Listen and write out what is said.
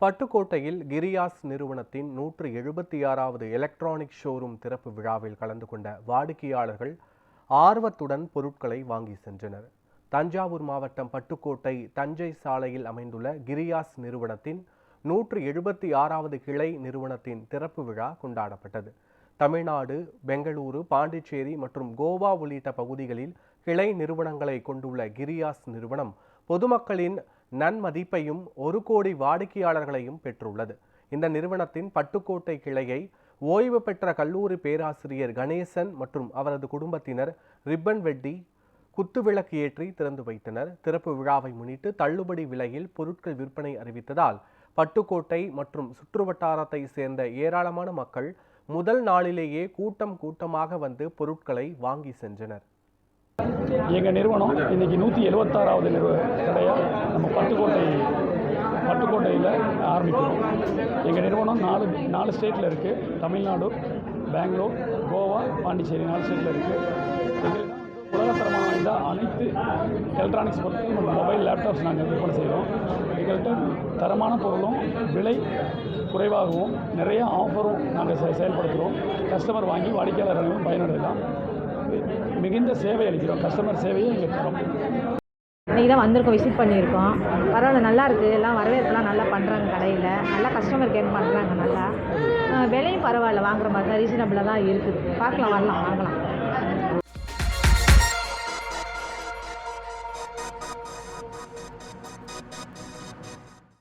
பட்டுக்கோட்டையில் கிரியாஸ் நிறுவனத்தின் 176வது electronic showroom திறப்பு விழாவில் கலந்து கொண்ட வாடிக்கையாளர்கள் ஆர்வத்துடன் பொருட்களை வாங்கி சென்றனர். தஞ்சாவூர் மாவட்டம் பட்டுக்கோட்டை தஞ்சை சாலையில் அமைந்துள்ள கிரியாஸ் நிறுவனத்தின் 176வது கிளை நிறுவனத்தின் திறப்பு விழா கொண்டாடப்பட்டது. தமிழ்நாடு, பெங்களூரு, பாண்டிச்சேரி மற்றும் கோவா உள்ளிட்ட பகுதிகளில் கிளை நிறுவனங்களை கொண்டுள்ள கிரியாஸ் நிறுவனம் பொதுமக்களின் நன்மதிப்பையும் 1 கோடி வாடிக்கையாளர்களையும் பெற்றுள்ளது. இந்த நிறுவனத்தின் பட்டுக்கோட்டை கிளையை ஓய்வு பெற்ற கல்லூரி பேராசிரியர் கணேசன் மற்றும் அவரது குடும்பத்தினர் ரிப்பன் வெட்டி குத்துவிளக்கு ஏற்றி திறந்து வைத்தனர். திறப்பு விழாவை முன்னிட்டு தள்ளுபடி விலையில் பொருட்கள் விற்பனை அறிவித்ததால் பட்டுக்கோட்டை மற்றும் சுற்றுவட்டாரத்தை சேர்ந்த ஏராளமான மக்கள் முதல் நாளிலேயே கூட்டமாக வந்து பொருட்களை வாங்கி சென்றனர். எங்கள் நிறுவனம் இன்றைக்கி 176வது கடையாக நம்ம பட்டுக்கோட்டையில் ஆரம்பிக்கிறோம். எங்கள் நிறுவனம் 4 ஸ்டேட்டில் இருக்குது. தமிழ்நாடு, பெங்களூர், கோவா, பாண்டிச்சேரி 4 ஸ்டேட்டில் இருக்குது. எங்களுக்கு உலகத்தரமான வாய்ந்த அனைத்து எலக்ட்ரானிக்ஸ் பொருட்கள் மற்றும் மொபைல், லேப்டாப்ஸ் நாங்கள் விற்பனை செய்கிறோம். எங்கள்கிட்ட தரமான பொருளும் விலை குறைவாகவும் நிறைய ஆஃபரும் நாங்கள் செயல்படுத்துகிறோம். கஸ்டமர் வாங்கி வாடிக்கையாளர்களும் பயனடையலாம். மிகுந்த சேவை அளிக்கிறோம். கஸ்டமர் சேவையை எங்களுக்கு தரோம். இன்றைக்கி தான் வந்திருக்கோம், விசிட் பண்ணியிருக்கோம். பரவாயில்ல, நல்லா இருக்குது. எல்லாம் வரவேற்பெல்லாம் நல்லா பண்ணுறாங்க. கடையில் நல்லா கஸ்டமர் கேர் பண்ணுறாங்க. நல்லா விலையும் பரவாயில்ல, வாங்குற மாதிரி தான் ரீசனபிளாக தான் இருக்குது. பார்க்கலாம், வரலாம், வாங்கலாம்.